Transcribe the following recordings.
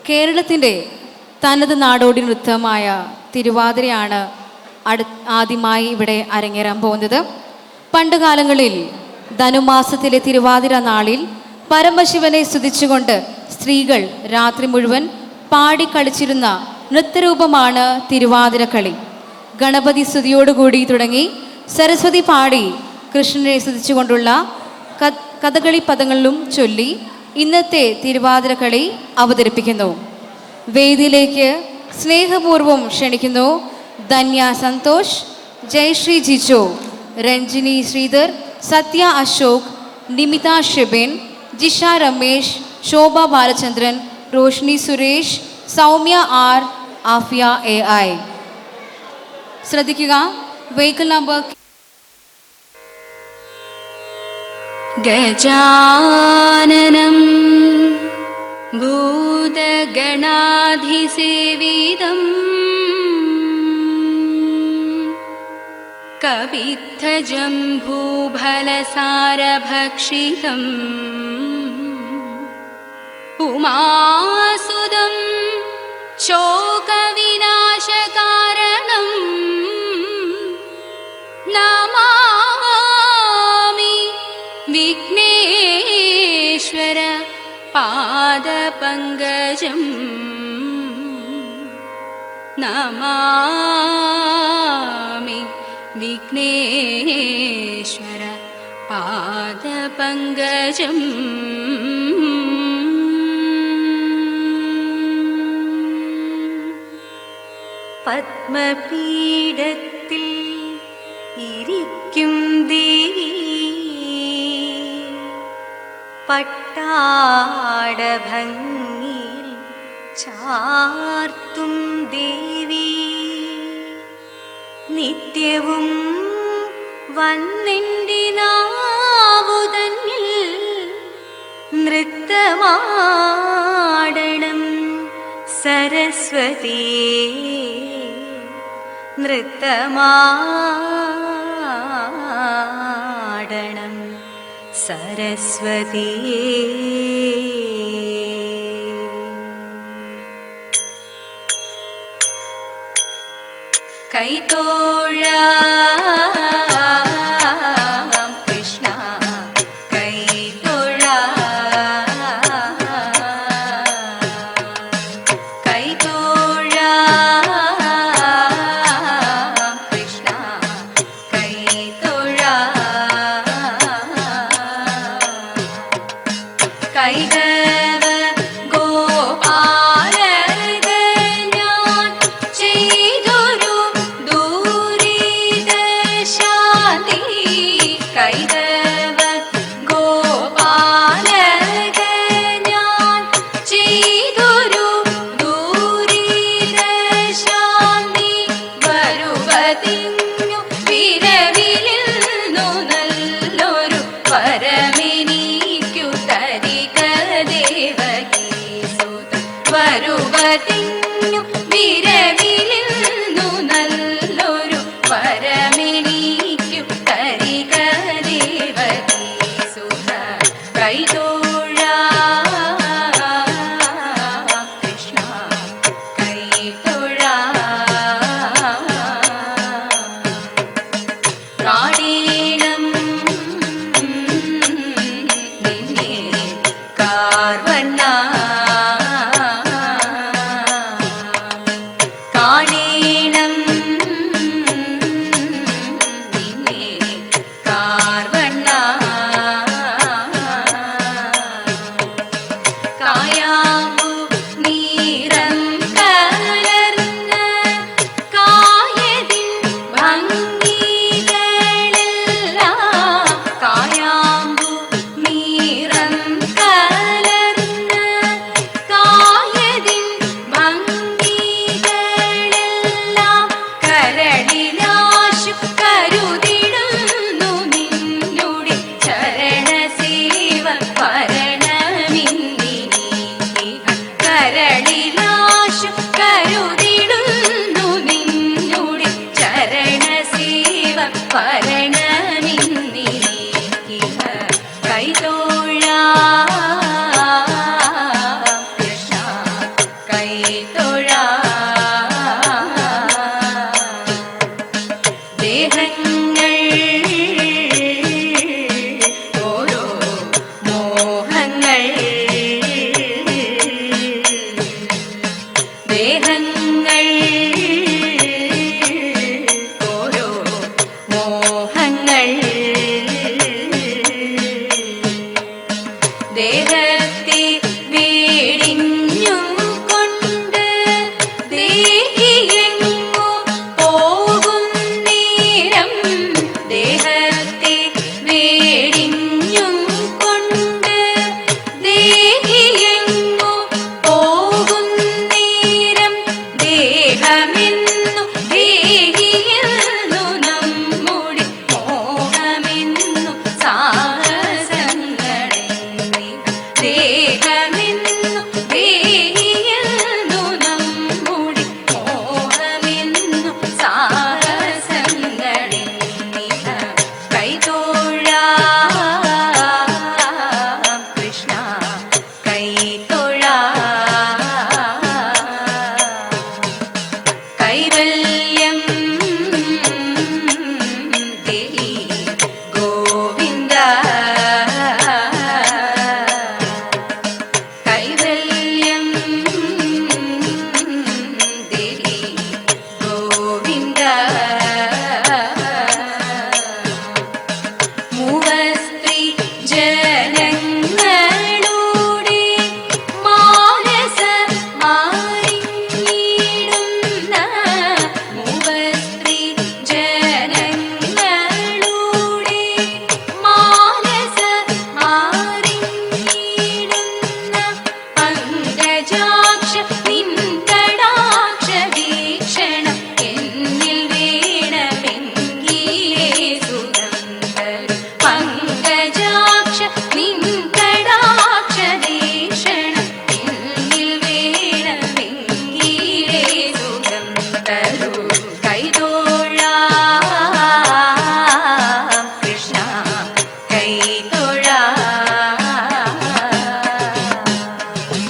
കേരളത്തിൻ്റെ തനത് നാടോടി നൃത്തമായ തിരുവാതിരയാണ് ആദ്യമായി ഇവിടെ അരങ്ങേറാൻ പോകുന്നത്. പണ്ടുകാലങ്ങളിൽ ധനുമാസത്തിലെ തിരുവാതിര നാളിൽ പരമശിവനെ സ്തുതിച്ചുകൊണ്ട് സ്ത്രീകൾ രാത്രി മുഴുവൻ പാടിക്കളിച്ചിരുന്ന നൃത്തരൂപമാണ് തിരുവാതിരക്കളി. ഗണപതി സ്തുതിയോടുകൂടി തുടങ്ങി സരസ്വതി പാടി കൃഷ്ണനെ സ്തുതിച്ചുകൊണ്ടുള്ള കഥകളി പദങ്ങളിലും ചൊല്ലി ഇന്നത്തെ തിരുവാതിരക്കളി അവതരിപ്പിക്കുന്നു. വേദിയിലേക്ക് സ്നേഹപൂർവ്വം ക്ഷണിക്കുന്നു ധന്യ സന്തോഷ്, ജയശ്രീ ജിജോ, രഞ്ജിനി ശ്രീധർ, സത്യ അശോക്, നിമിത ഷെബിൻ, ജിഷ രമേശ്, ശോഭ ബാലചന്ദ്രൻ, റോഷ്നി സുരേഷ്, സൗമ്യ ആർ, ആഫിയ AI. ശ്രദ്ധിക്കുക, വെഹിക്കിൾ നമ്പർ ഗജാനനം ഭൂതഗണാധിസേവിതം കവിത്തജംഭൂഫലസാരഭക്ഷിതം ഉമാസുതം ശോകവിനാശകാരണം നമാമി വിഘ്നേശ്വര പാദപങ്കജം നമാമി വിഘ്നേശ്വര പാദപങ്കജം. പത്മപീഠത്തിൽ ഇരിക്കും ദേവി, പട്ടാടഭംഗിയിൽ ചാർത്തും ദേവി, നിത്യവും വന്നെൻ്റെ നാവുതന്നിൽ നൃത്തമാടണം സരസ്വതി, നൃത്തമാടണം സരസ്വതി. കൈത്തോഴാം കൃഷ്ണ കൈത്തോഴാം, കൈത്തോഴാം കൃഷ്ണ കൈത്തോഴാം, കൈതവ ഗോപാലക ഞാൻ ചെയ്തൊരു ദൂരിതശാന്തി, കൈതവ ഗോപാലക ഞാൻ ചെയ്തൊരു ദൂരിതശാന്തി, വരുവതിഞ്ഞു വിരവിലിന്നു നല്ലൊരു പരമെനിക്കു തരിക ദേവകീസുത, വരുവതിഞ്ഞു വിരവിലിന്നു നല്ലൊരു പരമെനിക്കു തരിക ദേവകീസുത, കൈത്തോഴാം കൃഷ്ണ കൈത്തോഴാം. പ്രാണീണം നിന്നെ കാർവണ്ണ, കാണീണം നിന്നെ കാർവണ്ണ, കായാമ്പു നീരം കലർന്ന കായതിൻ ഭംഗികളെല്ലാം, കായാമ്പു നീരം കലർന്ന കായതിൻ ഭംഗികളെല്ലാം, കരളിലാശു കരുതിടുന്നു നിന്നുടെ ചരണസേവ പരണമിന്ദിനി, കരളിലാശു കരുതിടുന്നു നിന്നുടെ ചരണസേവ പരണമിന്ദിനി, കൈത്തോഴാം കൃഷ്ണ കൈതൊഴാം. ദേഹങ്ങൾ ഓരോ മോഹങ്ങൾ, ദേഹങ്ങൾ ഓരോ മോഹങ്ങൾ, ദേഹത്തെ വേടിഞ്ഞു കൊണ്ട് ദേഹിയെങ്ങോ പോകും നേരം, ദേഹത്തെ വേടിഞ്ഞു കൊണ്ട് ദേഹിയെങ്ങോ പോകും നേരം, ദേഹമെന്നു ദേഹിയെന്നു നമ്മുടെ മോഹമെന്നു സാഹസങ്ങളെന്നി, ദേഹമെന്നു ദേഹിയെന്നു നമ്മുടെ മോഹമെന്നു സാഹസങ്ങളെന്നി, കൈതൊഴാം കൃഷ്ണ കൈതൊഴാം. കൈവല്യം ദേഹി ഗോവിന്ദ, കൈവല്യം ദേഹി ഗോവിന്ദ. മൂവസ്ത്രീ ജനങ്ങളുടെ മാനസ മാറിയിടുന്ന, മൂവസ്ത്രീ ജനങ്ങളുടെ മാനസ മാറിയിടുന്ന, പങ്കജാക്ഷ നിൻകടാക്ഷ വീക്ഷണം എന്നിൽ വേണമെങ്കിലേ സുഖം തരും, പങ്കജാക്ഷ നിൻകടാക്ഷ വീക്ഷണം എന്നിൽ വേണമെങ്കിലേ സുഖം തരൂ. കൈതൊഴാം കൃഷ്ണ കൈതൊഴാം.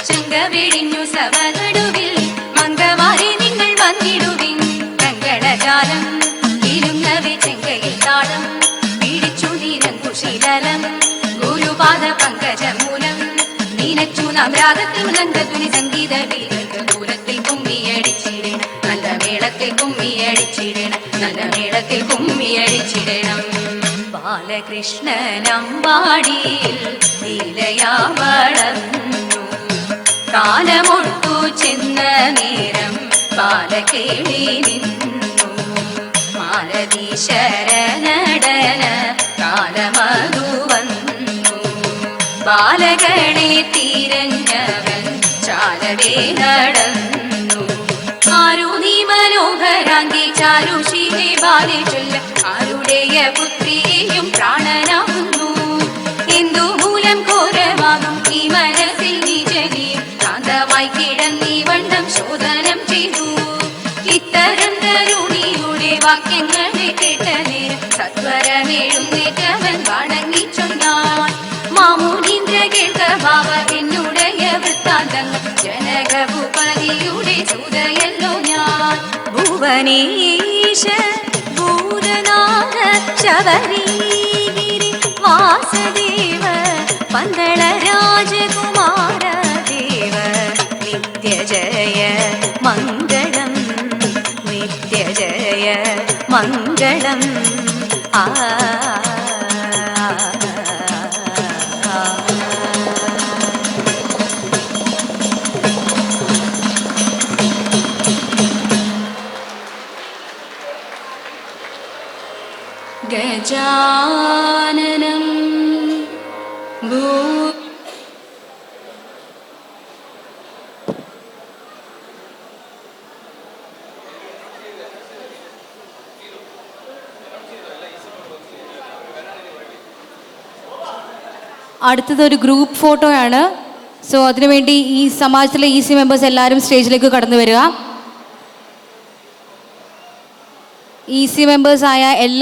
ശങ്കവെടിഞ്ഞു സഭനടുവിൽ മംഗമാരെ നിങ്ങൾ വന്നിടുവിൻ, കങ്കണജാലം ഇരുങ്ങവെ ചെങ്കയിൽ താളം പിടിച്ചു നിരങ്കുശീലം, ഗുരുപാദ പങ്കജമൂലം നീനച്ചു നാം രാഗത്തിൽ നന്ദതുനി സംഗീത വീരർക്ക് ദൂരത്തിൽ കുമ്മിയടിച്ചിടണം, നല്ല മേളത്തിൽ കുമ്മിയടിച്ചിടണം, നല്ല മേളത്തിൽ കുമ്മിയടിച്ചിടണം. ബാലകൃഷ്ണനമ്പാടിയിൽ ലീലയാ വളർന്നു, കാലമൊട്ടു ചെന്ന നേരം ബാലകേളി നിന്നു, മാലതി ശരണടന കാലമതു വന്നു, ബാലകളെ തിരഞ്ഞവൻ ചാലവേ നടന്നു. ആരു നീ മനോഹരാങ്കി ചാരുശീലേ ബാലെ ചൊല്ല, ആരുടെയ പുത്രിയെയും പ്രാണനാകുന്നു, എന്തു മൂലം ഘോരമാകും ഈ മനസ്സിൽ നിജനിയും ശാന്തമായി കിടന്നീ വണ്ണം ശോധനം ചെയ്തു. ഇത്തരം തരുണിയുടെ വാക്യങ്ങളെ കേട്ട നേരം സത്വരമെഴുന്നേറ്റവൻ വണങ്ങി ചൊന്നാൻ, മാമുനീന്ദ്ര കേൾക്ക ഭാവ എന്നുടയ വൃത്താന്തങ്ങൾ, ജനകഭൂപതിയുടെ സുതയല്ലോ ഞാൻ. ഭുവനേശ ഭൂതനാഥ ശബരീഗിരി വാസദേവ പന്തള രാജകുമാര ദേവ, നിത്യജയ മംഗളം നിത്യജയ മംഗളം. ആ ഗജാനനം ഭൂ അടുത്തതൊരു ഗ്രൂപ്പ് ഫോട്ടോയാണ്. സോ അതിനുവേണ്ടി ഈ സമാജത്തിലെ EC മെമ്പേഴ്സ് എല്ലാവരും സ്റ്റേജിലേക്ക് കടന്നു വരിക. EC മെമ്പേഴ്സായ എല്ലാ